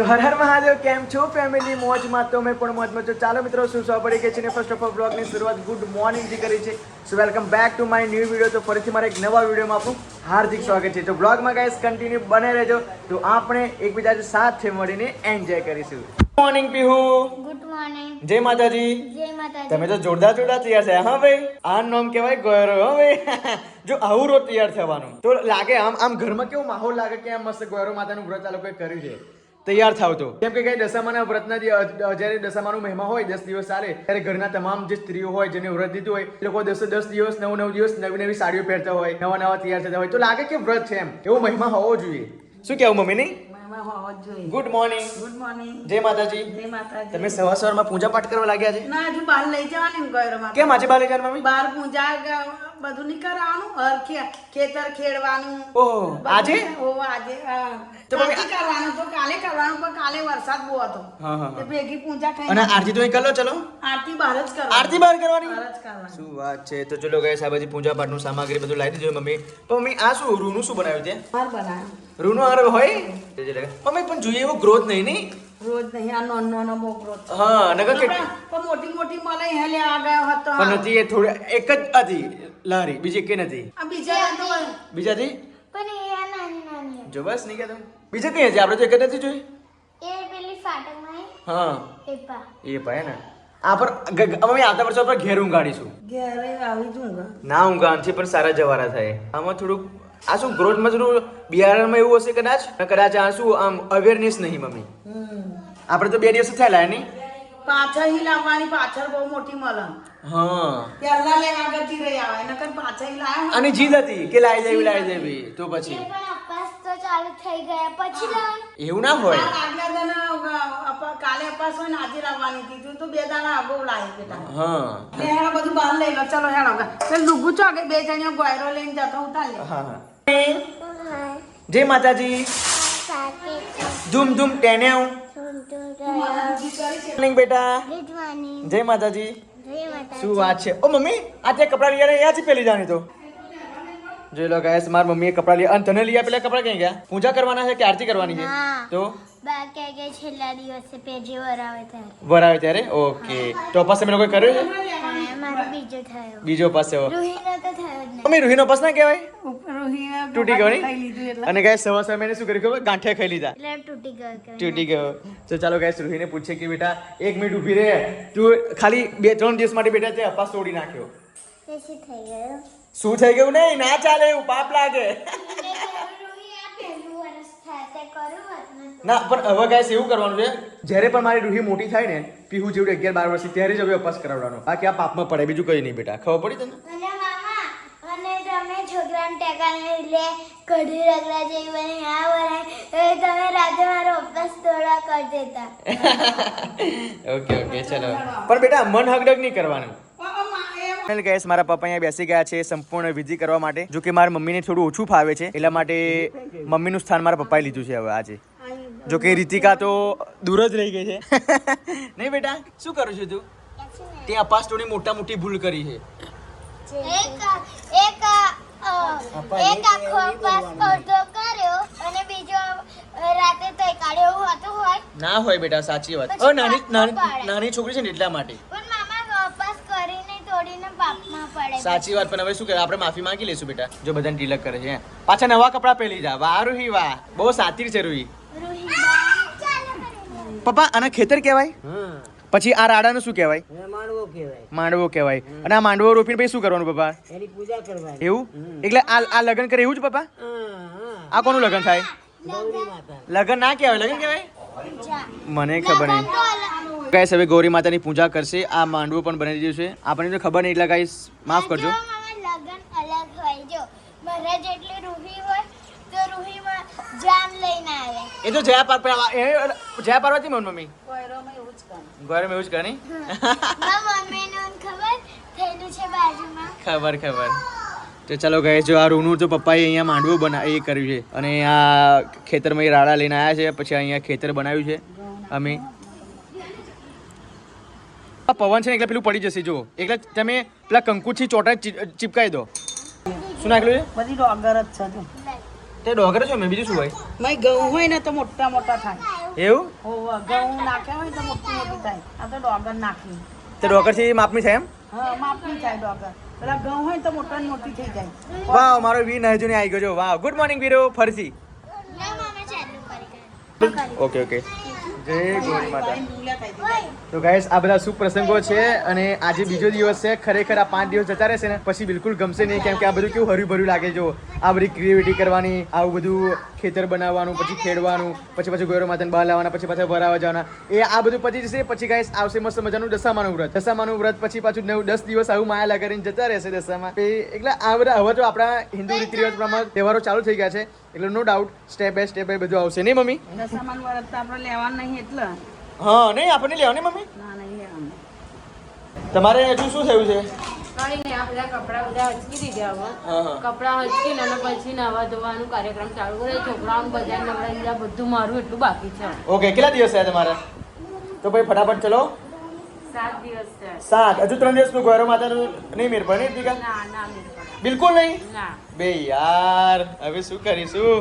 તો હર હર મહાદેવ, કેમ છો ફેમિલી? મોજમાં તો મેં પણ મોજમાં છું. ચાલો મિત્રો, શું પડી ગઈ છે ને ફર્સ્ટ ઓફ ઓલ બ્લોગની શરૂઆત ગુડ મોર્નિંગ થી કરી છે. સો welcome back to my new video. તો ફરીથી મારા એક નવા વિડીયોમાં આપણું હાર્દિક સ્વાગત છે. તો બ્લોગમાં ગાઈસ કન્ટિન્યુ બને રહેજો, તો આપણે એકબીજા સાથે મળીને એન્જોય કરીશું. Good morning Pihu. Good morning. જય માતાજી. જય માતાજી. તમે તો જોરદાર તૈયાર થયા. હા ભાઈ, આ નામ કહેવાય ગોયરો. હા ભાઈ, જો આવું રોજ તૈયાર થવાનું તો લાગે આમ ઘરમાં કેવો માહોલ લાગે કે આમ મસ્ત ગોયરો માતાનું વ્રત આ લોકોએ કર્યું છે. તૈયાર થાવ તો કેમ કે કઈ દશામાના વ્રતના જ્યારે દશામાનો મહિમા હોય 10 દિવસ ચાલે ત્યારે ઘરના તમામ જે સ્ત્રીઓ હોય જેને વ્રત દીધું હોય એ લોકો 10 દિવસ 9 દિવસ નવી સાડીઓ પહેરતા હોય, નવા તૈયાર થતા હોય, તો લાગે કે વ્રત છે એમ. એવો મહિમા હોવો જોઈએ. શું કહેવું મમ્મી? નહીં, ગુડ મોર્નિંગ. Good morning. જય માતાજી. જય માતાજી. તમે સવારમાં પૂજા પાઠ કરવા લાગ્યા છે? ના, હજુ બહાર લઈ જવાની ગોયરોમાં. કેમ આજે બહાર લઈ જવાનું મમ્મી? બહાર પૂજા બધું નહીં કરવાનું, ખેતર ખેડવાનું. ઓહો, આજે? આજે તો મમ્મી કાલે કરવાનું તો કાલે કરવાનું, પણ કાલે વરસાદ બહુ હતો. હા. તો ભેગી પૂજા થઈ. અને આરતી તો અહીં કરી લો. ચલો, આરતી બહાર જ કરવાની. આરતી બહાર કરવાની. બહાર જ કરવાની. શું વાત છે. તો ચલો ગાઈસ, આ બધી પૂજા પાઠનું સામગ્રી બધું લાવી દીધું મમ્મી. પણ મમ્મી આ શું રૂનું શું બનાવ્યું છે? બહાર બનાવ્યું. રૂનો હાર હોય મમ્મી, પણ જોઈએ એવો ગ્રોથ નહીં. રોજ નહીં, આ નાનો બહુ ગ્રોથ. હા, નગર કે પણ મોટી મળે હે લે આ ગયો હતો. પણ નથી, એ થોડી એક જ હતી લારી, બીજી કે નથી. આ બીજા તો બીજાથી પણ એ આ નાની જો બસ નહીં કહેતો. બીજે કઈ હતી? આપણે તો એક જ નથી જોઈ. એ પેલી ફાટકમાં હા, એપા એ પાય ને આ પર મમ્મી આવતા વર્ષે આપણે ઘેર ઊંઘાડીશું. ઘેરે આવી જઉંગા. ના ઊંઘાણથી પણ સારા જવારા થાય. આમાં થોડુંક આ શું ગ્રોથમાં થોડું બિયારણમાં એવું હશે કદાચ આ શું આમ અવેરનેસ નહીં મમ્મી. આપણે તો 2 દિવસ થયેલા નહીં. પાછળ હી લાવવાની, પાછળ બહુ મોટી મળે. હા, પહેલા લે આગળથી રહી આવે, નકર પાછળ હી લાવે. અને જીદ હતી કે લાવી દેવી તો પછી પણ અપાસ તો ચાલુ થઈ ગયા પછી લાવવાનું. એવું ના હોય. આગલા દાના કાલે અપાસ હોય ને આજે લાવવાની હતી. તું તો 2 દાડા અગાઉ લાવી બેટા. હા લે હેડો, બધું બહાર લઈ લો. ચલો હેડો. ચાલ ડૂગું છો કે 2 જણીઓ ગોયરો લઈને જતો ઉતાર લે. હા. જય માતાજી. ધૂમ ધૂમ ટેન્યાઉ. મોર્નિંગ બેટા. Good morning. જય માતાજી. જય માતાજી. શું વાત છે? ઓ મમ્મી, આ તે કપડા લઈ આવ્યા છે પેલી જાણી તો. જોઈ લો ગાઈસ, મારી મમ્મીએ કપડા લઈ. અને તને લઈ પેલા કપડા ક્યાં ગયા? પૂજા કરવાના છે કે આરતી કરવાની છે? હા. તો બાકી કે છેલ્લા દિવસે પેજી વરાવે ત્યારે વરાવે ત્યારે. ઓકે, તો પાસે મેં કોઈ કર્યો છે? મારો બીજો થયો. બીજો પાસે રૂહીનો તો થયો જ નહીં. મમ્મી, રૂહીનો પાસ ના કહેવાય? રોહિયા તૂટી ગયો ખાઈ નહીં? લીધું એટલે. અને ગાઈસ સવાર મેં શું કર્યું ખબર? ગાંઠિયા ખાઈ લીધા. એટલે તૂટી ગયો કે તૂટી ગયો. તો ચાલો ગાઈસ, રૂહીને પૂછે કે બેટા 1 મિનિટ ઊભી રહે, તું ખાલી 2-3 દિવસ માટે બેટા તે અપાસ તોડી નાખ્યો. કેસી થઈ ગયો. શું થઈ ગયું? નહીં, ના ચાલે એવું, પાપ લાગે. રૂહી આ પહેલું વર્ષ થાય તે કરું હોત ને તો. ના, પણ હવે ગાઈસ એવું કરવાનું છે, જ્યારે પણ મારી રૂહી મોટી થાય ને, પીહુ જેવડી 11-12 વર્ષની, ત્યારે જ હવે અપાસ કરાવવાનો. બાકી આ પાપમાં પડે, બીજું કઈ નહીં બેટા. ખબર પડી તને? અને મામા, અને તમે છોકરાને ટેકાને લે કઢી રગડા જેવી બની આ વરાય તમે રાતે મારો અભ્યાસ તોડા કરી દેતા. ઓકે, ચલો. પણ બેટા મન હગડગ નહીં કરવાનું. ગાઈસ, મારા પપ્પા અહીંયા બેસી ગયા છે સંપૂર્ણ વિધિ કરવા માટે. જો કે મારા મમ્મીને થોડું ઓછું ફાવે છે, એટલા માટે મમ્મીનું સ્થાન મારા પપ્પાએ લીધું છે હવે આજે. જો કે રીતિકા તો દૂર જ રહી ગઈ છે. નહીં બેટા, શું કરું છું તું? તે અપાસ થોડી મોટી ભૂલ કરી છે. એક આખો અભ્યાસ અડધો કર્યો અને બીજો રાતે તો કાઢ્યો એવું હતું હોય. ના હોય બેટા, સાચી વાત. નાની છોકરી છે ને એટલા માટે. પણ મામા અભ્યાસ કરીને તોડીને પાપમાં પડે. સાચી વાત. પણ હવે શું કરે, આપણે માફી માંગી લઈશું બેટા. જો બધાને તિલક કરે છે, પાછા નવા કપડા પહેરી જા. વાહ રૂહી વાહ, બહુ સાતીર છે રૂહી. પપ્પા, આના ખેતર કહેવાય? પછી આ રાડાનું શું કહેવાય? માંડવો કહેવાય. અને આ માંડવો રોપીને પછી શું કરવાનું પપ્પા? એની પૂજા કરવાની. એવું? એટલે આ લગ્ન કરે એવું જ પપ્પા? આ કોનું લગ્ન થાય? ગૌરી માતા. લગ્ન ના કહેવાય, લગ્ન કહેવાય? મને ખબર નહીં. ગાઈસ, હવે ગૌરી માતાની પૂજા કરશે. આ માંડવો પણ બની દીધું છે. આપણને તો ખબર નહીં, એટલે ગાઈસ માફ કરજો. લગન અલગ હોય. જો મારા જેટલી રૂહી હોય તો રૂહીમાં જાન લઈને આવે. એ તો જયા પાર્વતી મમ્મી ગોયરોમાં એવું જ કામ. ગોરમાં એવું જ કરે. મારા મમ્મીને ખબર થયેલું છે બાજુમાં. ખબર. તો ચાલો ગાઈસ, જો આ રૂનું તો પપ્પાએ અહીંયા માંડવું એ કર્યું છે. અને આ ખેતરમાં એ રાડા લઈને આવ્યા છે. પછી અહીંયા ખેતર બનાવ્યું છે અમે. આ પવન છે ને એટલે પેલું પડી જશે. જો એટલે તમે પેલા કંકુથી ચોટા ચીપકાઈ દો. શું નાખેલું છે? બધી ડોગર જ છે. તે ડોગર છે. મેં બીજું શું હોય? ઘઉં હોય ને તો મોટા થાય. એવું હોવે, ઘઉં નાખ્યા હોય તો મોટી મોટી થાય. આ તો ડોગર નાખી. તો ડોકરથી માપની થાય એમ હા, માપની થાય ડોગર. પેલા ઘઉં હોય તો મોટા ને મોટી થઈ જાય. વાવ મારો વી નહેજુની આવી ગયો જો વાવ ગુડ મોર્નિંગ વીરો ફરસી ના મામા ચાલુ કરી ઓકે ઓકે જય ગોરી માતા ડુંગળા ખાઈ દીધા. તો ગાઈસ આ બધા શુભ પ્રસંગો છે અને આજે બીજો દિવસ છે ખરેખર આ 5 દિવસ જતા રહેશે ને પછી બિલકુલ ગમશે નહીં કેમ કે આ બધું કેવું હર્યું ભર્યું લાગે જો આ બધી ક્રિએટિવિટી કરવાની આવું બધું ખેતર બનાવવાનું પછી ખેડવાનું પછી ગોરો માતાને બહાર લાવવાના પછી પાછા ભરાવા જવાના એ આ બધું પછી જશે પછી ગાઈસ આવશે મસ્ત મજાનું દશામાનું વ્રત પછી પાછું 9-10 દિવસ આવું માયા લગાડીને જતા રહેશે દશામાં એટલે આ બધા હવે તો આપણા હિન્દુ રીતિ રિવાજ પ્રમાણે તહેવારો ચાલુ થઈ ગયા છે એટલે no doubt step by step બધું આવશે નહીં મમ્મી દશામાન વ્રત તો આપણે લેવાનું નહીં એટલે. હા નહીં આપણને લેવા ને મમ્મી ના, નહીં લેવાનું. તમારે હજુ શું થયું છે કઈ નહીં આ બધા કપડાં બધા હચકી દીધા હવે હા હા કપડાં હચકીને અને પછી નવા ધોવાનું કાર્યક્રમ ચાલુ કરે છોકરાઓને બજાર નવડાવી દીધા બધું મારું એટલું બાકી છે ઓકે કેટલા દિવસ થયા તમારા તો ભાઈ ફટાફટ ચલો 7 દિવસ છે 7 હજુ 3 દિવસનું ગોરો માતાનું નહીં મેર પડે નહીં દીકા ના ના મેળ પડે. બિલકુલ નહીં ના બે યાર હવે શું કરીશું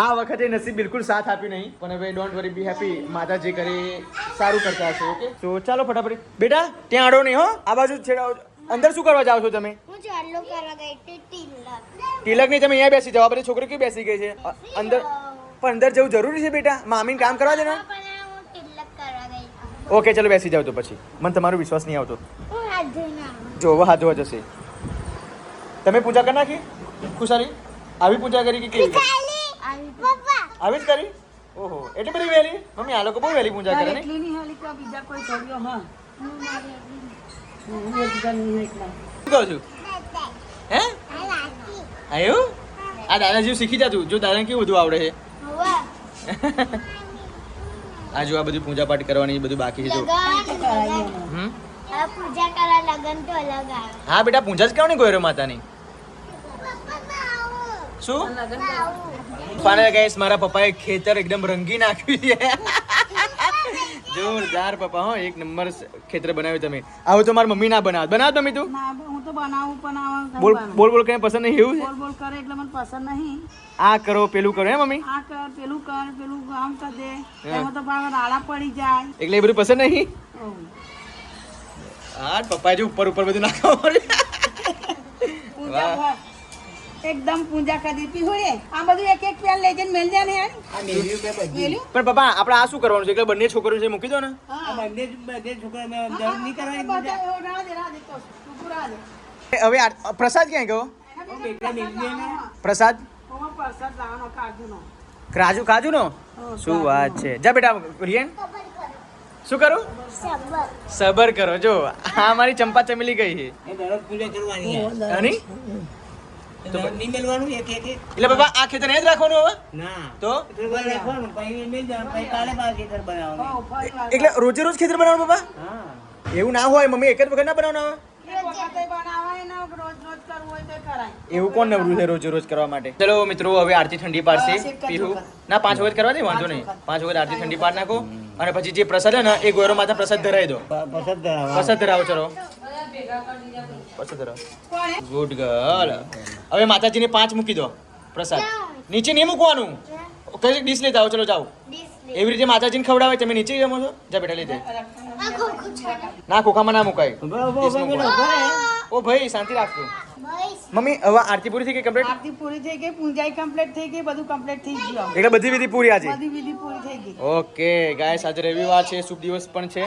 આ વખતે નસીબ બિલકુલ સાથ આપ્યું નહીં પણ હવે ડોન્ટ વરી બી હેપી માતા જે કરે એ સારું કરતા હશે ઓકે તો ચાલો ફટાફટ બેટા ત્યાં આડો નહીં હો આ બાજુ છેડાઓ અંદર શું કરવા જાઓ છો તમે હું ચાલુ કરવા ગઈ હતી ટીલક તિલક નહીં તમે અહીંયા બેસી જાઓ આ બધી છોકરી કેવી બેસી ગઈ છે અંદર પણ અંદર જવું જરૂરી છે બેટા મામીને કામ કરવા દે ને પણ હું તિલક કરવા ગઈ હતી. ઓકે ચલો બેસી જાઓ તો પછી મને તમારો વિશ્વાસ નહીં આવતો હું હાથ ધોઈને આવું. જો હવે હાથ ધોવા જશે તમે પૂજા કરી નાખી ખુશાલી આવી પૂજા કરી કે કેવી આવી પપ્પા આવી જ કરી ઓહો એટલી બધી વહેલી મમ્મી આ લોકો બહુ વહેલી પૂજા કરે ને એટલી નહીં હેલી કે બીજા કોઈ કર્યો હા. હું મારી હું એકદમ નહીં એકલા. શું કહું છું હે આ લાગી આયું આ દાદાજી શીખી જા તું જો દાદાને કેવું બધું આવડે છે હવે આ જો આ બધું પૂજા પાઠ કરવાની બધું બાકી છે જો લગન આ પૂજા કરવા લગન તો અલગ આવે હા બેટા પૂજા જ કરવાની ગોયરો માતાની શું ફાઇનલ ગાઈસ મારા પપ્પાએ ખેતર એકદમ રંગી નાખ્યું છે જોરદાર પપ્પા હો એક નંબર ખેતર બનાવ્યું તમે આવું તો મારી મમ્મી ના બનાવ મમ્મી તું ના હું તો બનાવું પણ આવા બોલ બોલ બોલ કઈ પસંદ નહીં એવું બોલ બોલ કરે એટલે મને પસંદ નહીં. આ કરો પેલું કરો હે મમ્મી આ કર પેલું આમ કર દે એમાં તો ભાવ રાડા પડી જાય. એટલે એ બધું પસંદ નહીં ઓહ. હા પપ્પાએ જો ઉપર બધું નાખવા પડે પૂજા ભર. એકદમ પૂજા કરી દીધી હોય આ બધું એક એક પેન લઈ જઈને મેલ જાય ને યાર. મેલ્યું? પણ પપ્પા આપણે આ શું કરવાનું છે એટલે બંને છોકરીઓ છે મૂકી દો ને હા. બધા એવું રાહ દે તો ઊભું રાહ દે. હવે પ્રસાદ ક્યાં ગયો પ્રસાદ ઓમાં પ્રસાદ લાવવાનો કાજુનો. કાજુ નો શું વાત છે જા બેટા રિયન શું કરું સબર સબર કરો જો આ મારી ચંપા ચમેલી ગઈ છે હની? એટલે બાબા આ ખેતર એ જ રાખવાનું હવે તો હો, ફરી વાર. એટલે રોજે રોજ ખેતર બનાવવાનું બાબા એવું ના હોય મમ્મી એક જ વખત ના બનાવવાનું આવે એક વખતે બનાવાય ને રોજ રોજ કરવું હોય તો કરાય. એવું કોણ નવરું છે રોજ રોજ કરવા માટે ચલો મિત્રો હવે આરતી ઠંડી પાડશે બસ એક જ પીહુ વખત. ના 5 વખત કરવા દે વાંધો નહીં 5 વખત આરતી ઠંડી પાડ નાખો અને પછી જે પ્રસાદ છે ને એ ગોરો માતા પ્રસાદ ધરાવી દો પ્રસાદ ધરાવો ચલો પ્રસાદ ધરાવો કોણે? ગુડ ગર્લ હવે માતાજીને 5 મૂકી દો પ્રસાદ નીચે નહીં મૂકવાનું કઈ ડીશ લેતા આવો ચલો જાઓ એવી રીતે માતાજીને ખવડાવે તમે નીચે જમો છો જા બેટા લઈ દે આ ખોખું છોડા ના ખોખામાં ના મુકાય ડીશ મૂકો. ઓ ભાઈ શાંતિ રાખજો બોઈસ મમ્મી હવે આરતી પૂરી થઈ ગઈ કમ્પ્લીટ આરતી પૂરી થઈ ગઈ પૂજાઈ કમ્પ્લીટ થઈ ગઈ બધું કમ્પ્લીટ થઈ ગયું. એટલે બધી વિધિ પૂરી આજે બધી વિધિ પૂરી થઈ ગઈ. ઓકે ગાઈસ આજે રવિવાર છે શુભ દિવસ પણ છે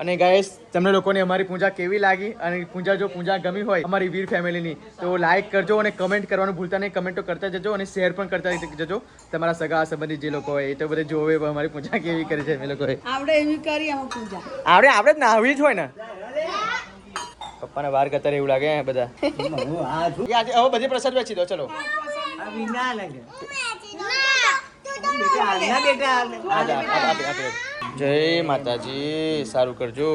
અને ગાઈસ તમને લોકોને અમારી પૂજા કેવી લાગી અને પૂજા ગમી હોય અમારી વીર ફેમિલીની તો લાઈક કરજો અને કમેન્ટ કરવાનું ભૂલતા નહીં કમેન્ટો કરતા જજો અને શેર પણ કરતા જજો તમારા સગા સંબંધી જે લોકો હોય એ તો બધે જોવે અમારી પૂજા કેવી કરી છે અમે લોકોએ આપણે એવી કરી અમે પૂજા. આપણે જ ના આવી જ હોય ને પપ્પાને વાર કરતા એવું લાગે બધા એ આજે હવે બધી પ્રસાદ વેચી દો ચલો આપે. જય માતાજી સારું કરજો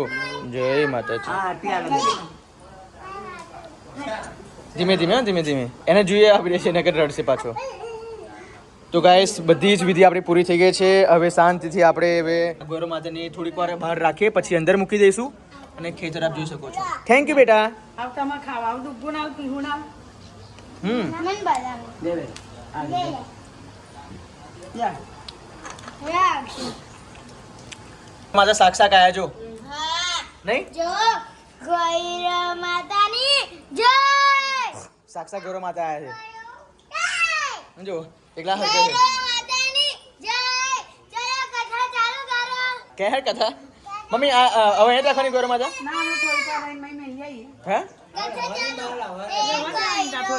જય માતાજી ધીમે ધીમે એને જોઈએ આપી દેશે નકર રડશે પાછો તો ગાઈસ બધી જ વિધિ આપણી પૂરી થઈ ગઈ છે હવે શાંતિથી આપણે હવે ગૌરવ માતાને થોડીક વાર બહાર રાખીએ પછી અંદર મૂકી દઈશું અને ખેતર આપ જોઈ શકો છો થેન્ક યુ બેટા આવતામાં ખાવા આવું ડૂબું ના પીવું ના મન બરાબર જા. રાખ માતા સાક્ષાત આયા જો હા નહીં જો ગૌરી માતાની જય સાક્ષાત ગૌરવ માતા આયા જય છે જો એકલા હરકે છે ગૌરી માતાની જય ચલો કથા ચાલુ કરો કહે કથા મમ્મી આ હવે અહીંયા રાખવાની ગૌરવ માતા ના હું થોડીક વાર રહીને મેં લઈ આવીએ. હે કથા ચાલુ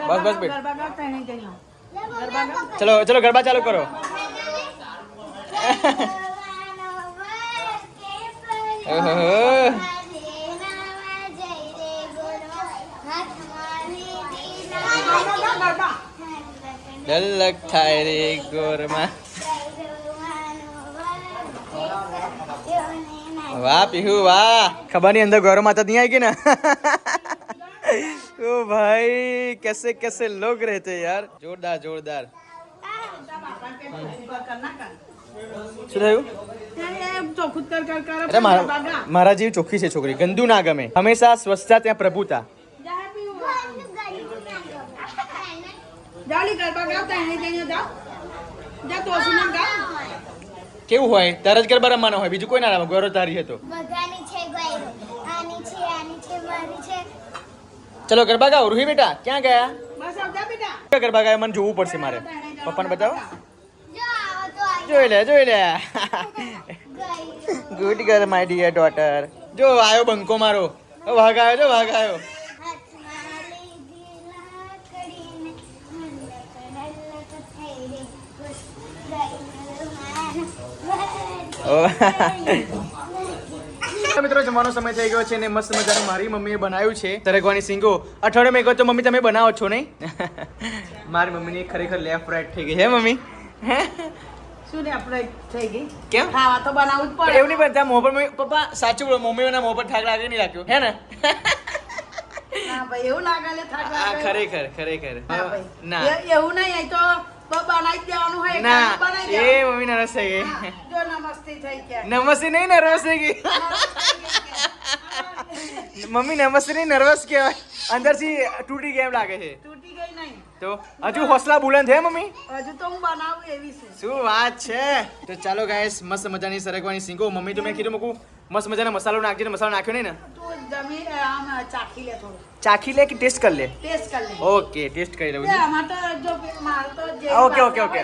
બસ, બસ, બેટ. ગરબા ગાતા નહીં જઈને. ચલો ચલો ગરબા ચાલુ કરો ગરબા ડલક થાય રે ગોરમાં વાહ પીહુ વાહ ખબર નહીં અંદર ગૌરવ માતા નહીં આવી ગઈ ને ओ भाई कैसे कैसे लोग रहते हैं यार जोरदार जोरदार શું થયું ચોખ્ખું કર કર કર અરે મારા જેવી ચોખ્ખી છે છોકરી ગંદુ ના ગમે હંમેશા સ્વચ્છતા ત્યાં પ્રભુતા જાલી ગરબા ગાતા એને જઈને જાઓ જા તોસીને ગાઓ કેવું હોય તારે જ ગરબા રમવાનો હોય બીજું કોઈ ના રમે ગૌરવ તારી હતો બધાની છે ગૌરી આની છે મારી છે ચલો ગરબા ગાઓ રૂહી બેટા ક્યાં ગયા બસ આવજા બેટા ક્યાં ગરબા ગયા મને જોવું પડશે મારે પપ્પાને બતાવો જો આવો તો આવી જોઈ લે ગઈ good girl my dear daughter જો આયો બંકો મારો વાઘ આવ્યો જો વાઘ આવ્યો હાથમાં લીધી લાકડીને હલક થઈ રે ખુશ મિત્રો જમવાનો સમય થઈ ગયો છે ને મસ્ત મજાનું મારી મમ્મીએ બનાવ્યું છે સરગવાની સિંગો અઠવાડિયામાં એક વાર તો મમ્મી તમે બનાવો છો નહીં મારી મમ્મીની ખરેખર લેફ્ટ રાઈટ થઈ ગઈ હે મમ્મી શું ને આપણે થઈ ગઈ કેમ ખાવા તો બનાવવું જ પડે એવું નહીં બનતા મોં પર પપ્પા સાચું બોલો મમ્મીના મોં પર થાક લાગે નહીં લાગ્યો હે ને હા ભાઈ એવું લાગે લે થાક આ લાગે ખરેખર ખરેખર હા ભાઈ. ના એવું નહીં અહીં તો બનાવી જ દેવાનું હોય ના એટલે બનાવી એ દેવાનું. મમ્મી નરસ થઈ ગઈ હા, જો નમસ્તે થઈ ગયા નમસ્તે નહીં નર્વસ થઈ ગઈ મમ્મી નમસ્તે નહીં નર્વસ કહેવાય અંદરથી તૂટી ગયા એમ લાગે છે તૂટી ગઈ નહીં તો હજુ હોસલા બુલંદ છે મમ્મી હજુ તો હું બનાવું એવી છું શું વાત છે તો ચાલો ગાઈસ મસ્ત મજાની સરગવાની સિંગો મમ્મી તો મેં કીધું મૂકું મસ્ત મજાનો મસાલો નાખજે ને મસાલો નાખ્યો નહીં ને તું જમી આમ ચાખી લે થોડું ચાખી લે કે ટેસ્ટ કરી લે ટેસ્ટ કરી લે ઓકે ટેસ્ટ કરી લઉં છું આમાં તો જો માર તો જે ઓકે, ઓકે, ઓકે.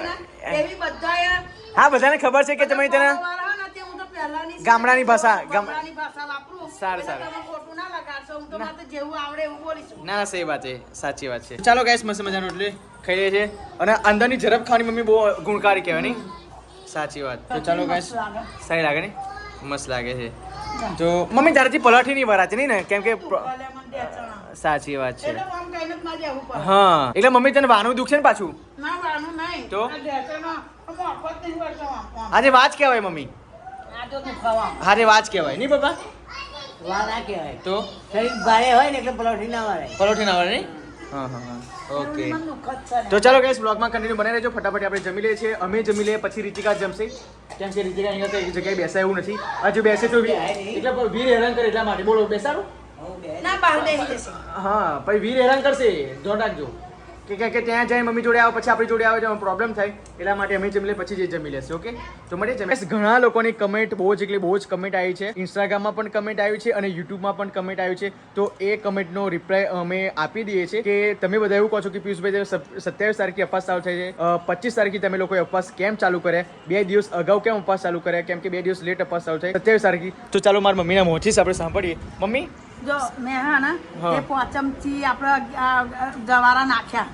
એવી બધાય હા બધાને ખબર છે કે તમે તેને વાળા ને તે હું તો પહેલાની ગામડાની ભાષા, ગામડાની ભાષા વાપરું સારું, એટલે સારું. તમે ખોટું ના લગાડશો હું તો મારે જેવું આવડે એવું બોલીશું ના ના સહી વાત છે સાચી વાત છે ચાલો ગાઈસ મસ્ત મજાનું એટલે ખાઈ લઈએ છીએ અને અંદરની ઝડપ ખાવાની મમ્મી બહુ ગુણકારી કહેવાય નહીં સાચી વાત તો ચાલો ગાઈસ સારી લાગે ને મસ્ત લાગે છે તો મમ્મી તારાથી પલાઠી નહીં ભરાતી નહીં ને કેમ કે ભલે મને બે ચણા. સાચી વાત છે એટલે આમ કહીને જ મારે જવું પડે હા એટલે મમ્મી તને વાનું દુખ છે ને પાછું ના વાનું નહીં તો? આ ઢેચણો, આમ અફત નહીં પડતો આમ. આજે વાચ કહેવાય મમ્મી આ તો દુખાવા આજે વાચ કહેવાય નહીં પપ્પા વાના કહેવાય તો શરીર ભારે હોય ને એટલે પલોઠી ના વળે પરોઠી ના વળે નહીં હા હા હા ઓકે મને દુઃખ જ છે ને. તો ચાલો ગાઈસ બ્લોગમાં કન્ટિન્યુ બને રહેજો ફટાફટ આપણે જમી લઈએ છીએ અમે જમી લઈએ પછી રીતિકા જમશે કેમ કે રીતિકા અહીંયા તો એક જગ્યાએ બેસાય એવું નથી હજુ બેસે તો એટલે વીર હેરાન કરે એટલા માટે બોલો બેસાડું ના બહાર બેસી જશે હા પછી વીર હેરાન કરશે ધ્યાન રાખજો કે ત્યાં જાય મમ્મી જોડે આવે પછી આપણી જોડે આવે તો પ્રોબ્લેમ થાય એટલા માટે અમે જમી લે પછી જે જમી લેશે ઓકે તો મળીએ જમી ઘણા લોકોની કમેન્ટ બહુ જ એટલે બહુ જ કમેન્ટ આવી છે ઇન્સ્ટાગ્રામમાં પણ કમેન્ટ આવી છે અને યુટ્યુબમાં પણ કમેન્ટ આવી છે તો એ કમેન્ટનો રિપ્લાય અમે આપી દઈએ છીએ કે તમે બધા એવું કહો છો કે પિયુષભાઈ 27 તારીખે ઉપવાસ ચાલુ થાય છે 25 તારીખે તમે લોકોએ ઉપવાસ કેમ ચાલુ કરે 2 દિવસ અગાઉ કેમ ઉપવાસ ચાલુ કરે કેમ કે 2 દિવસ લેટ ઉપવાસ ચાલુ થાય 27 તારીખે તો ચાલો મારા મમ્મીના મોંથી જ આપણે સાંભળીએ મમ્મી જો મેં હા ને હા. એ પોચમથી આપણે જવારા નાખ્યા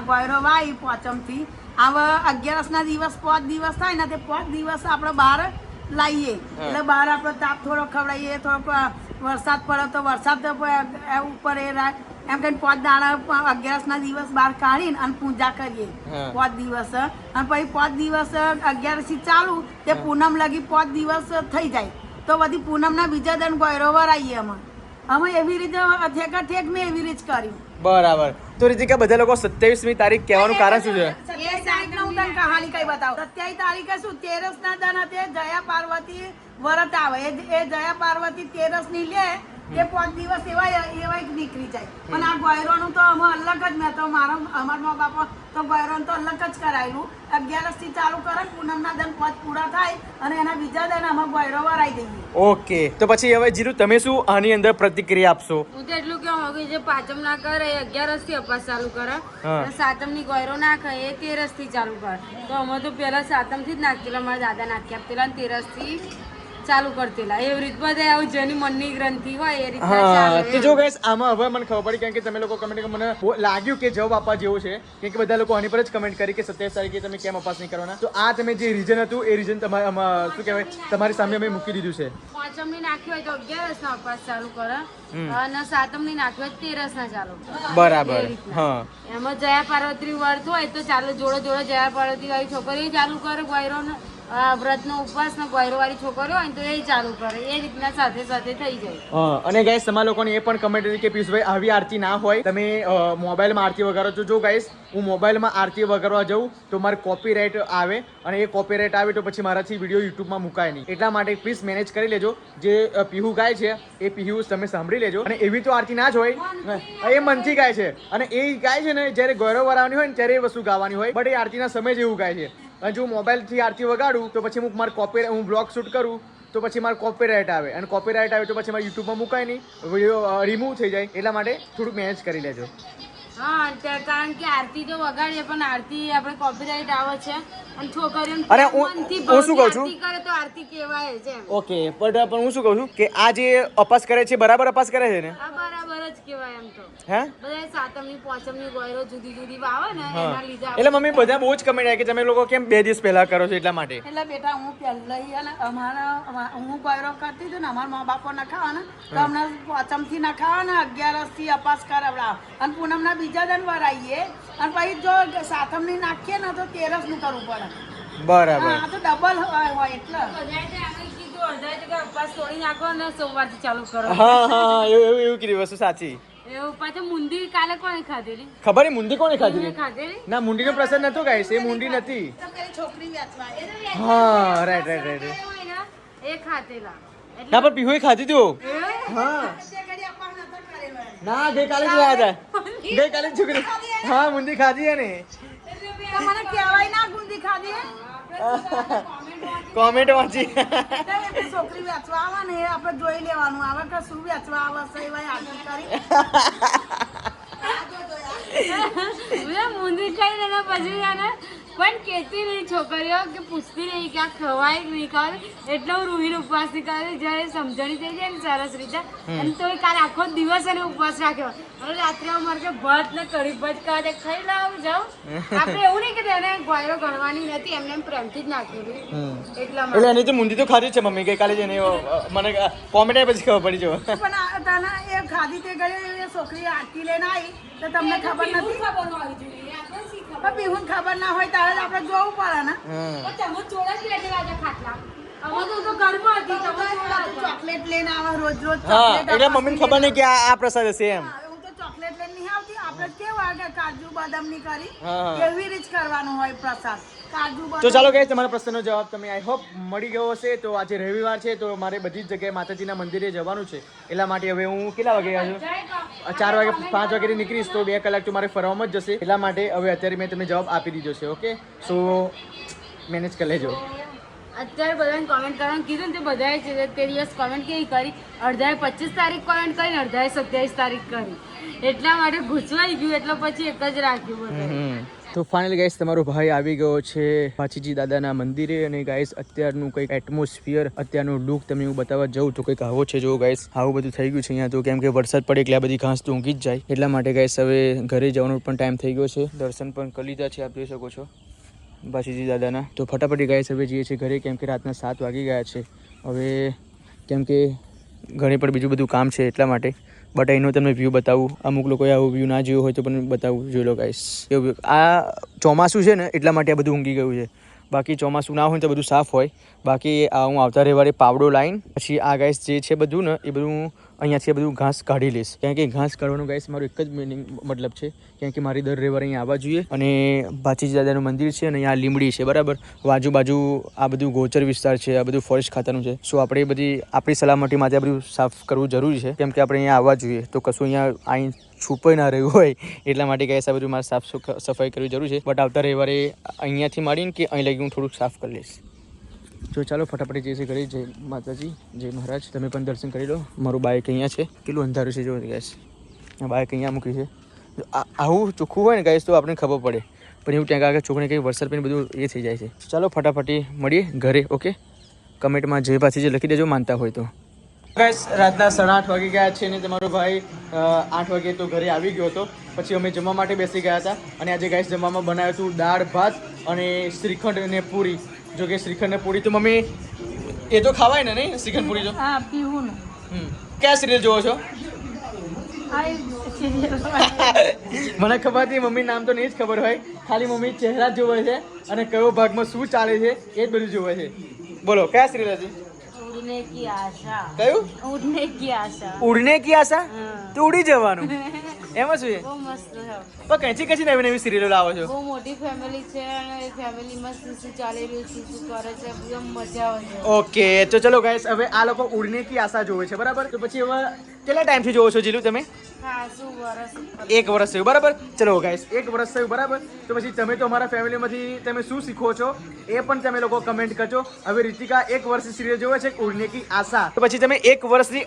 ગોયરો વાઈ પોચમથી હવે 11 દિવસ 5 દિવસ થાય ને તે 5 દિવસ આપણે બહાર લાવીએ એટલે બહાર આપણે તાપ થોડો ખવડાવીએ થોડોક વરસાદ પડે તો વરસાદ ઉપર એ એમ કઈ 5 દાડા 11 દિવસ બહાર કાઢીને અને પૂજા કરીએ 5 દિવસ અને પછી 5 દિવસ 11 થી ચાલુ તે પૂનમ લગી 5 દિવસ થઈ જાય તો બધી પૂનમના બીજા દન ગોયરો વરાઈએ અમે એવી રીતે ઠેક મેં એવી રીતે કર્યું બરાબર તો રીતિકા બધા લોકો 27મી તારીખ કહેવાનું કારણ શું છે એ તારીખને હું તને કહાની કઈ બતાવું 27 તારીખે શું તેરસ ના દન હતે જયા પાર્વતી વ્રત આવે એ જયા પાર્વતી તેરસ ની લે એ 5 દિવસ એવા જ નીકળી જાય. પણ આ ગોયરોનું તો અમે અલગ જ, મેં તો અમારા મા બાપા તો ગોયરોનું તો અલગ જ કરાયેલું. 11 થી ચાલુ કરે, પૂનમના દન 5 પૂરા થાય અને એના બીજા દન અમે ગોયરો વરાઈ દઈએ. ઓકે, તો પછી હવે જીરુ તમે શું આની અંદર પ્રતિક્રિયા આપશો? હું તો એટલું કેવું કે જે પાંચમ ના કરે એ 11 થી અપાસ ચાલુ કરે, અને સાતમ ની ગોયરો ના ખાય એ 13 થી ચાલુ કરે. તો અમે તો પેલા સાતમ થી જ નાખેલા, મારા દાદા નાખી આપેલા, 13 થી ચાલુ કરતેલા. એવી રીત બધા આવું જેની મનની ગ્રંથિ હોય એ રીતના હા, ચાલે. તો જો ગાઈસ આમાં હવે મને ખબર પડી, કારણ કે તમે લોકો કમેન્ટ મને લાગ્યું કે જવાબ આપવા જેવું છે, કેમ કે બધા લોકો આની પર જ કમેન્ટ કરી કે 27 તારીખે તમે કેમ અપાસ નહીં કરવાના. તો આ તમે જે રીઝન હતું એ રીઝન તમારે શું કહેવાય તમારી સામે અમે મૂકી દીધું છે. પાંચમ ની નાખી હોય તો 11 ના અપાસ ચાલુ કરે, અને સાતમ ની નાખી હોય 13 ના ચાલુ કરે. બરાબર. એ રીતના. હા, એમાં જયા પાર્વતી વ્રત હોય તો ચાલો જોડે જોડે જયા પાર્વતી વાળી છોકરી ચાલુ કરે ગોયરો વ્રત નો ઉપવાસ ને ગોયરો વાળી છોકરીઓ હોય તો એ ચાલુ કરે. એ રીતના સાથે સાથે થઈ જાય. અને ગાઈસ તમારા લોકોને એ પણ કમેન્ટ હતી કે પિયુષભાઈ આવી આરતી ના હોય, તમે મોબાઈલમાં આરતી વગાડો છો. જો ગાઈસ હું મોબાઈલમાં આરતી વગાડવા જાઉં તો મારે કોપીરાઇટ આવે, અને એ કોપીરાઇટ આવે તો પછી મારાથી વિડીયો યુટ્યુબમાં મુકાય નહીં. એટલા માટે પ્લીઝ મેનેજ કરી લેજો. જે પીહુ ગાય છે એ પીહુ તમે સાંભળી લેજો. અને એવી તો આરતી ના જ હોય, એ મનથી ગાય છે, અને એ ગાય છે ને જ્યારે ગૌરવ વરાવવાની હોય ને ત્યારે એ વસ્તુ ગાવાની હોય, બટ એ આરતીના સમય જેવું ગાય છે. અને જો મોબાઈલથી આરતી વગાડું તો પછી હું બ્લોગ શૂટ કરું તો પછી મારે કોપીરાઇટ આવે, અને કોપીરાઇટ આવે તો પછી મારે યુટ્યુબમાં મુકાય નહીં, વિડીયો રિમૂવ થઈ જાય. એટલા માટે થોડુંક મેનેજ કરી લેજો. હા, કારણ કે આરતી તો વગાડીએ પણ આરતી આપણે કોપીરાઇટ આવે છે, અને છોકરીઓ અરે હું શું કહું છું, આરતી કરે તો આરતી કહેવાય છે. ઓકે, પણ હું શું કહું છું કે આ જે અપાસ કરે છે બરાબર અપાસ કરે છે ને? આ બરાબર જ કહેવાય એમ તો. હે, બધા સાતમ ની પાંચમ ની ગોયરો જુદી જુદી વાવે ને એના લીધે એટલે મમ્મી બધા બહુ જ કમેન્ટ આવે કે તમે લોકો કેમ 2 દિવસ પહેલા કરો છો, એટલા માટે. એટલે બેટા હું પહેલા હું ગોયરો કરતી હતી ને, અમારા મા બાપો ના ખાવાના તો અમને 5મ થી ના ખાવાના, 11 થી અપાસ કરાવડા, અને પૂનમના બીજા દન વરાઈએ, અને પછી જો 7મ ની નાખીએ ને તો 13 નું કરવું પડે. બરાબર. હા, તો ડબલ હોય એટલે. બધાએ તો આપણે કીધું, અડધાએ તો કે ઉપવાસ તોડી નાખો ને સોમવારથી ચાલુ કરો. હા, એવું કીધી વસ્તુ સાચી. એવું પાછું મુંદી કાલે કોણે ખાધેલી? ખબર મુંદી કોને ખાધી? ખાધેલી ના, મુંડીનો પ્રસંગ નતો ગાઈસ, એ મુંડી નથી. તો પેલી છોકરી વેચવા હા, રાઈટ. હોય ને એ ખાધેલા. ના, પણ પીહુએ ખાધી તું. હા, ના, ગઈકાલે જ લાયા હતા. ગઈકાલે જ છોકરી હા મુંદી ખાધી હે ને. મને કહેવાય ના ગુંદી ખાધી કોમેન્ટ વાંચી. છોકરી વેચવા આવે ને એ આપણે જોઈ લેવાનું આવે કે શું વેચવા આવે છે, એવા આરતી કરી મુંદી ખાઈ ને પછી જાને પણ કેતી નહીં છોકરીઓ કે પૂછતી નહીં કે આ ખવાય કે નહીં ખવાય, એટલે હું રૂહીને ઉપવાસ ની કરી. જયારે સમજણી થઈ જાય ને સરસ રીતે, અને તો કાલે આખો દિવસ એને ઉપવાસ રાખ્યો, અને રાત્રે અમારે કે ભાત ને કઢી ભાત કાઢે ખાઈ લાવું જાઉં. આપણે એવું નહીં કે તેને ગોયરો ગણવાની નથી, એમને એમ પ્રેમથી જ નાખેલી. એટલા એટલે એની તો મુંદી તો ખાધી જ છે મમ્મી, ગઈકાલે જ એને મને કોમેન્ટ પછી ખબર પડી જો. પણ તને એ ખાધી તે ઘડી એ છોકરી આરતી લઈને આવી તો તમને ખબર નથી, પણ પીહું ખબર ના હોય ત્યારે જ આપણે જોવું પડે ને. તમે ચોળા જ લેટે રાજા ખાટલા, અમે તો ઘરમાં હતી, તમે ચોળા હતા. ચોકલેટ લઈને આવે રોજ હા, એટલે મમ્મીને ખબર નહીં કે આ પ્રસાદ હશે એમ. હું તો ચોકલેટ લઈને નહીં આવતી, આપણે કેવા કે કાજુ બદામ ની કરી હા. એવી રીત કરવાનું હોય પ્રસાદ. કાજુ તો બદામ ચાલો ગાઈસ, તમારા પ્રશ્નનો જવાબ તમે આઈ હોપ મળી ગયો હશે. તો આજે રવિવાર છે તો મારે બધી જ જગ્યાએ માતાજીના મંદિરે જવાનું છે, એટલા માટે હવે હું કેટલા વાગે આવ્યો છું? 4 વાગે 5 વાગે નીકળીશ તો 2 કલાક તો મારે ફરવામાં જ જશે. એટલા માટે હવે અત્યારે મેં તમને જવાબ આપી દીધો છે. ઓકે, સો મેનેજ કરી લેજો. અત્યારે બધાને કોમેન્ટ કરવાનું કીધું ને તે બધાએ તે દિવસ કોમેન્ટ કેવી કરી, અડધાએ 25 તારીખ કોમેન્ટ કરી, અડધાએ 27 તારીખ કરી, એટલા માટે ગુચવાઈ ગયું, એટલે પછી એક જ રાખ્યું બધાએ. તો ફાઇનલી ગાઈસ તમારો ભાઈ આવી ગયો છે ભાચીજી દાદાના મંદિરે, અને ગાઈસ અત્યારનું કંઈક એટમોસ્ફિયર, અત્યારનું લુક તમને હું બતાવવા જાઉં તો કંઈક આવો છે. જો ગાઈસ આવું બધું થઈ ગયું છે અહીંયા તો, કેમ કે વરસાદ પડે એટલે આ બધી ઘાસ તો ઊંઘી જ જાય. એટલા માટે ગાઈસ હવે ઘરે જવાનો પણ ટાઈમ થઈ ગયો છે. દર્શન પણ કરી લીધા છે, આપ જોઈ શકો છો ભાચીજી દાદાના. તો ફટાફટી ગાઈસ હવે જઈએ છીએ ઘરે, કેમ કે રાતના 7 વાગી ગયા છે હવે, કેમ કે ઘરે પણ બીજું બધું કામ છે એટલા માટે. બટ એનો તમને વ્યૂ બતાવું, અમુક લોકોએ આવો વ્યૂ ના જોયો હોય તો પણ બતાવું, જોઈ લો ગાઈસ. આ ચોમાસું છે ને એટલા માટે આ બધું ઊંઘી ગયું છે, બાકી ચોમાસું ના હોય તો બધું સાફ હોય. બાકી હું આવતા રવિવારે પાવડો લાઈન પછી આ ગાઈસ જે છે બધું ને એ બધું અહીંયાથી બધું ઘાસ કાઢી લઈશ. કારણ કે ઘાસ કાઢવાનું ગાઈસ મારું એક જ મતલબ છે, કારણ કે મારી દર રવિવારે અહીંયા આવવા જોઈએ. અને ભાચીજી દાદાનું મંદિર છે અને અહીંયા લીમડી છે બરાબર. આજુબાજુ આ બધું ગોચર વિસ્તાર છે, આ બધું ફોરેસ્ટ ખાતાનું છે. સો આપણે બધી આપણી સલામતી માટે આ બધું સાફ કરવું જરૂરી છે, કેમ કે આપણે અહીંયા આવવા જોઈએ તો કશું અહીંયા અહીં છુપાઈ ના રહ્યું હોય એટલા માટે ગાઈસ આ બધું મારે સાફ સફાઈ કરવી જરૂર છે. બટ આવતા રવિવારે અહીંયાથી માંડીને કે અહીં લગી હું થોડુંક સાફ કરી લઈશ. તો ચાલો ફટાફટ જઈશું ઘરે. જય માતાજી, જય મહારાજ. તમે પણ દર્શન કરી લો. મારું બાઇક અહીંયા છે, કેટલું અંધારું છે જો ગાઈસ. આ બાઇક અહીંયા મૂકી છે. આવું ચોખ્ખું હોય ને ગાઈસ તો આપણને ખબર પડે, પણ એવું ત્યાં આગળ છોકરીને કંઈ વરસાદ પીને બધું એ થઈ જાય છે. ચાલો ફટાફટી મળીએ ઘરે. ઓકે, કમેન્ટમાં જય પાછી જે લખી દેજો માનતા હોય તો. ગાઈસ રાતના 8:30 વાગી ગયા છે ને તમારો ભાઈ 8 વાગે તો ઘરે આવી ગયો હતો. પછી અમે જમવા માટે બેસી ગયા હતા અને આજે ગાઈસ જમવામાં બનાવ્યું હતું દાળ ભાત અને શ્રીખંડ અને પૂરી. જો કે શ્રીખંડ ને પૂરી તો મમ્મી એ તો ખાવાય ને નહીં? શ્રીખંડ પૂરી તો હા પીવું ને. ક્યાં સિરિયલ જોવો છો? આ serial મને ખબર હતી મમ્મી નામ તો નહીં જ ખબર હોય, ખાલી મમ્મી ચહેરા જ જોવે છે અને કયો ભાગમાં શું ચાલે છે એ જ બધું જોવે છે. બોલો કયા સિરિયલ હતી? ઉડને કી આશા. કયું? ઉડને કી આશા. ઉડને કી આશા? તો ઉડી જવાનું એમાં શું છે? બહુ મસ્ત છે. પણ કઈથી કઈ નવી નવી સિરિયલો લાવો છો? બહુ મોટી ફેમિલી છે અને ફેમિલીમાં શું શું ચાલી રહ્યું છે, શું કરે છે, એકદમ મજા આવે છે. ઓકે તો ચલો ગાઈસ, હવે આ લોકો ઉડને કી આશા જોવે છે બરાબર. તો પછી હવે કેટલા ટાઈમથી જોવો છો જીલુ તમે? ખાસું વરસ. 1 વર્ષ થયું બરાબર. ચલો ગાઈસ 1 વર્ષ થયું બરાબર. તો પછી તમે તો અમારા ફેમિલીમાંથી તમે શું શીખો છો એ પણ તમે લોકો કમેન્ટ કરજો. હવે રીતિકા 1 વર્ષની સિરિયલ જોવે છે ઉડને કી આશા. તો પછી તમે 1 વર્ષની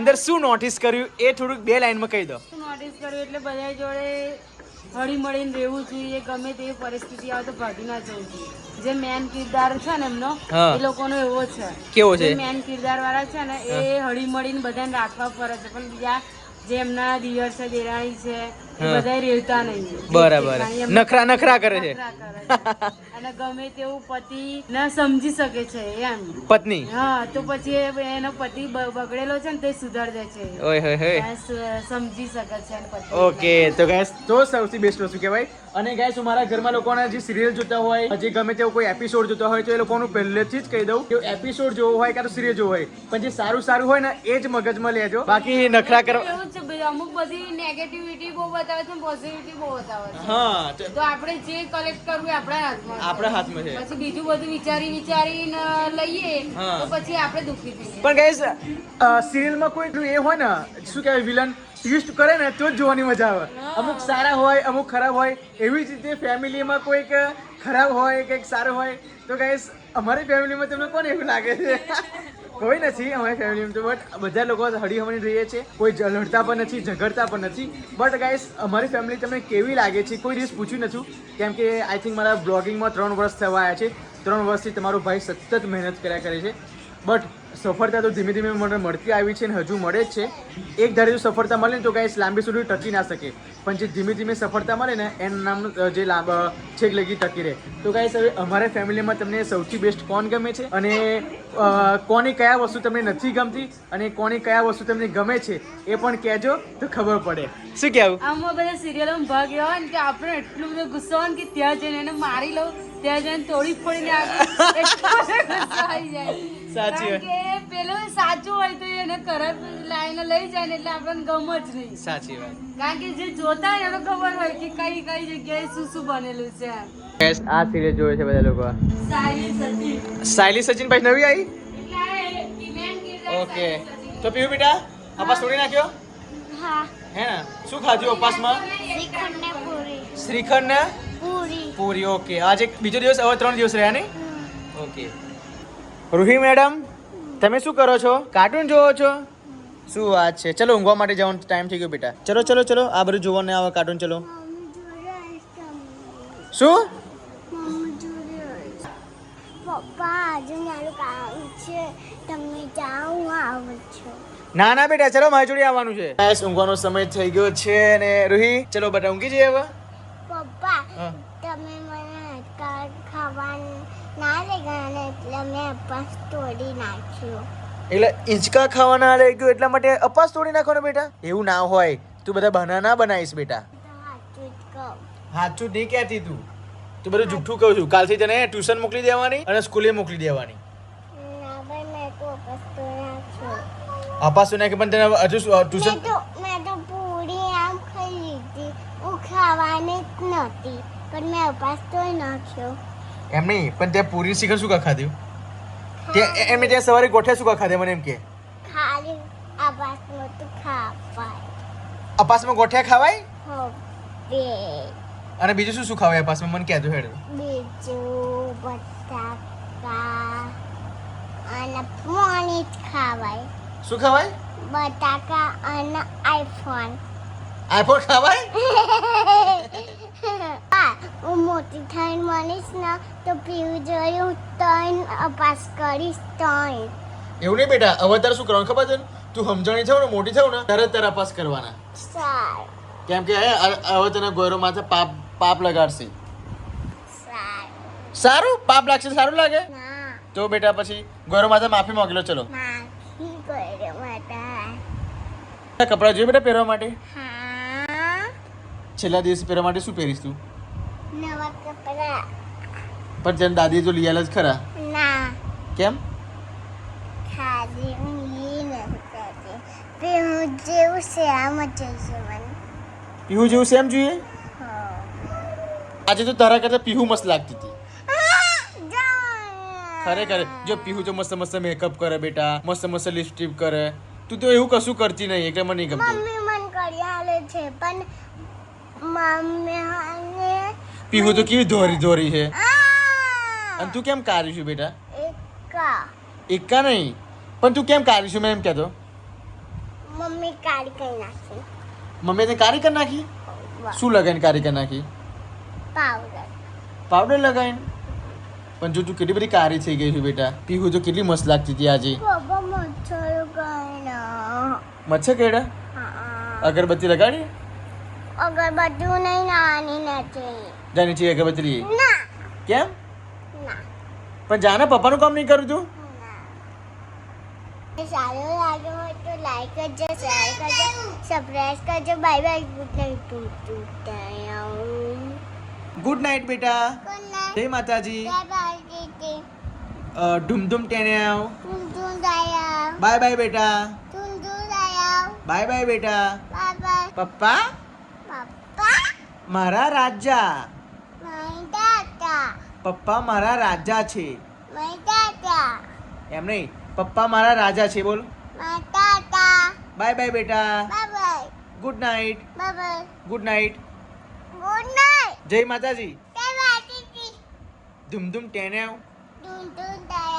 અંદર શું નોટિસ કર્યું એ થોડુંક 2 લાઈનમાં કહી દો. નોટિસ કર્યું એટલે બધા જોડે હળી મળીને રહેવું જોઈએ. ગમે તેવી પરિસ્થિતિ આવે તો ભાગી ના જવું જોઈએ. જે મેન કિરદાર છે ને એમનો હા. એ લોકોનો એવો છે. કેવો છે? જે મેન કિરદાર વાળા છે ને એ હળી મળીને બધાને રાખવા પડે છે, પણ બીજા જે એમના દિયર છે, દેરાણી છે, એ બધા રહેતા નહીં. બરાબર. એમ નખરા કરે છે નખરા કરે છે. અને ગમે તેવું પતિ ના સમજી શકે છે એમ. પત્ની. હા, તો પછી એનો પતિ બગડેલો છે ને તે સુધાર દે છે. ઓય હોય હોય. સમજી શકે છે એનો પતિ. ઓકે તો ગાઈસ તો સૌથી બેસ્ટ વસ્તુ કહેવાય. અને ગાઈસ હું મારા ઘરમાં લોકોના જે સિરિયલ જોતા હોય, જે ગમે તેવો કોઈ એપિસોડ જોતા હોય તો એ લોકોનું પહેલેથી જ કહી દઉં કે એપિસોડ જોવો હોય કાં તો સિરિયલ જોવો હોય, પણ જે સારું હોય ને એ જ મગજમાં લેજો. બાકી નખરા કરવા એવું જ છે ભાઈ, અમુક બધી નેગેટિવિટી બહુ બતાવે છે, પોઝિટિવિટી બહુ બતાવે છે. હા તો આપણે જે કલેક્ટ કરવું એ આપણા હાથમાં છે. આપણા હાથમાં છે. પછી બીજું બધું વિચારીને લઈએ હા. તો પછી આપણે દુઃખી થઈએ. પણ ગાઈસ સિરિયલમાં કોઈ એ હોય ને શું કહેવાય વિલન ટ્વિસ્ટ કરે ને તો જ જોવાની મજા આવે. અમુક સારા હોય, અમુક ખરાબ હોય. એવી જ રીતે ફેમિલીમાં કોઈક ખરાબ હોય, કંઈક સારું હોય. તો ગાઈસ અમારી ફેમિલીમાં તમને કોને એવું લાગે છે? કોઈ નથી અમારી ફેમિલીમાં તો, બટ બધા લોકો હળી હમણી રહીએ છીએ. કોઈ લડતા પણ નથી, ઝઘડતા પણ નથી. બટ ગાઈસ અમારી ફેમિલી તમને કેવી લાગે છે કોઈ દિવસ પૂછ્યું નથી, કેમ કે આઈ થિંક મારા બ્લોગિંગમાં 3 વર્ષ થવા આવ્યા છે. 3 વર્ષથી તમારો ભાઈ સતત મહેનત કર્યા કરે છે. બટ સફળતા તો ધીમે ધીમે મને મળતી આવી છે ને હજુ મળે જ છે. એક ધારે જો સફળતા મળે ને તો ગાઈસ લાંબી સુધી ટકી ના શકે, પણ જે ધીમે ધીમે સફળતા મળે ને એનું નામ જે છેક લગી ટકી રહે. તો ગાઈસ હવે અમારા ફેમિલીમાં તમને સૌથી બેસ્ટ કોણ ગમે છે અને કોની કયા વસ્તુ તમને નથી ગમતી અને કોની કયા વસ્તુ તમને ગમે છે એ પણ કહેજો તો ખબર પડે. શું કહેવું? આમાં બધા સિરિયલોમાં ભાગ એવા હોય ને કે આપણે એટલું બધું ગુસ્સો હોય ને કે ત્યાં જઈને એને મારી લઉં, ત્યાં જઈને તોડી ફોડીને આવી એટલો બધો ગુસ્સો આવી જાય. સાચી વાત. કારણ કે પેલું સાચું હોય તો એને ખરાબ લાઈને લઈ જાય ને એટલે આપણને ગમે જ નહીં. સાચી વાત. કારણ કે જે જોતા હોય એને ખબર હોય કે કઈ કઈ જગ્યાએ શું શું બનેલું છે. ગાઈસ આ સિરિયલ જોવે છે બધા લોકો. સાયલી સચિન પછી નવી આવી. ઓકે તો પીવું બેટા અપાસ તોડી નાખ્યો? હા. હે ને શું ખાધું અપાસમાં? શ્રીખંડ ને પૂરી. શ્રીખંડ ને પૂરી. પૂરી. ઓકે આજે બીજો દિવસ, હવે 3 દિવસ રહ્યા નહીં? ઓકે. રૂહી મેડમ તમે શું કરો છો? કાર્ટૂન જોવો છો? શું વાત છે? ચલો ઊંઘવા માટે જવાનો ટાઈમ થઈ ગયો બેટા. ચલો આ બધું જોવો ને આવે કાર્ટૂન. ચલો. શું? પપ્પા આજે મારું કામ છે, તમે જાઓ, હું આવું છું. ના બેટા ચલો મારી જોડે આવવાનું છે. ગાઈસ ઊંઘવાનો સમય થઈ ગયો છે ને રૂહી ચલો બેટા ઊંઘી જઈએ હવે. પપ્પા હા. તમે મને ખાવાનું ના લઈ ગયા ને એટલે મેં અપાસ તોડી નાખ્યો. એટલે ઈંચકા ખાવાના લઈ ગયો એટલા માટે અપાસ તોડી નાખવાનો બેટા? એવું ના હોય, તું બધા બહાના ના બનાવીશ બેટા. તો સાચું જ કહું. સાચું નહીં કહેતી તું. તું બધું જુઠ્ઠું કહું છું. કાલથી તને ટ્યુશન મોકલી દેવાની અને સ્કૂલે મોકલી દેવાની. ના ભાઈ મેં તો ઉપવાસ તોડ્યા છું. અપાસ તો નહીં કે પણ તને હજુ ટ્યુશન મેં તો પૂરી આમ ખાઈ લીધી. હું ખાવાની જ નહોતી પણ મેં ઉપવાસ તોડી નાખ્યો. એમ નહીં પણ ત્યાં પૂરી શિખર શું કા ખાધું? એમને ત્યાં સવારે ગોઠિયા શું કા ખાધે મને એમ કે? ખાલી ઉપવાસમાં તો ખાવાય. અપાસમાં ગોઠિયા ખવાય હવે અને બીજું શું શું ખવાય અપાસમાં મને કહેજો હેડ. બીજું બટાકા અને પાણી જ ખાવાય. શું ખવાય? બટાકા અને આઈફોન. આઈફોન ખવાય? હું મોટી થઈને મળીશ ને તો પીવું જોયું ત્રણ અપાસ કરીશ ત્રણ. એવું નહીં બેટા, હવે તારે શું કરવાનું ખબર છે ને? તું સમજણી થાવ ને મોટી થાવ ને ત્યારે તારે અપાસ કરવાના. સારું કેમ કે હવે તને ગોયરો માથે પાપ લગાડશે. સારું સારું પાપ લાગશે? સારું લાગે ના તો બેટા પછી ગોયરો માથે માફી માંગી લો. ચલો માખી કર્યો માતા. કપડાં જોઈએ બેટા પહેરવા માટે? હા છેલ્લા દિવસે પહેરવા માટે શું પહેરીશ તું? નવા કપડા. પણ તેને દાદીએ તો લઈ આલે જ ખરા. ના કેમ? ખાલી હું એ નથી કરતી. હું જેવું છે આમ જ જઈશે મને. પીહુ જેવું સેમ જોઈએ? હા. આજે તો તારા કરતા પીહુ મસ્ત લાગતી હતી. ખરેખર જો પીહુ તો મસ્ત મસ્ત મેકઅપ કરે બેટા, મસ્ત મસ્ત લિપસ્ટિક કરે. તું તો એવું કશું કરતી નહીં એટલે મને નહીં ગમતું. મમ્મી મને કરી આલે છે પણ મમ્મી પીહુ તો કેવી ધોરી ધોરી છે. અને તું કેમ કારી છું બેટા? એકા એકા નહીં પણ તું કેમ કારી છું મેં એમ કહેતો. મમ્મી કાળી કરી નાખી. મમ્મીએ તને કારી કરી નાખી? શું લગાવીને કારી કરી નાખી? પાવડર. પાવડર લગાવીને? પણ જો તું કેટલી બધી કારી થઈ ગઈ છે બેટા. પીહુ તો કેટલી મસ્ત લાગતી હતી આજે. બાબા મચ્છર ગયો. મચ્છર કેડા? હા અગરબત્તી લગાડી? અગરબત્તી નહીં નાની નથી. જા નીચે અગરબત્તી લઈ. ના કેમ? ના પણ જાને પપ્પાનું કામ નહીં કરું તું? સારું લાગે હોય તો લાઈક કરજો, શેર કરજો, સબસ્ક્રાઇબ કરજો. Bye bye. Good night. Good night બેટા. Good night. જય માતાજી. બાય બાય દીદી. ધૂમધૂમ ટેન્યાવ. તું દાયા. બાય બાય બેટા. તું દાયા. બાય બાય બેટા. Bye bye. પપ્પા પપ્પા મારા રાજા. માય દાદા. પપ્પા મારા રાજા છે. માય દાદા. એમ નહીં, પપ્પા મારા રાજા છે બોલ. માય દાદા. બાય બાય બેટા. Bye bye. Good night. By bye. Good night. Good night. જય માતાજી. બાય બાય દીદી. ધૂમધૂમ ટેન્યાવ. તું દાયા.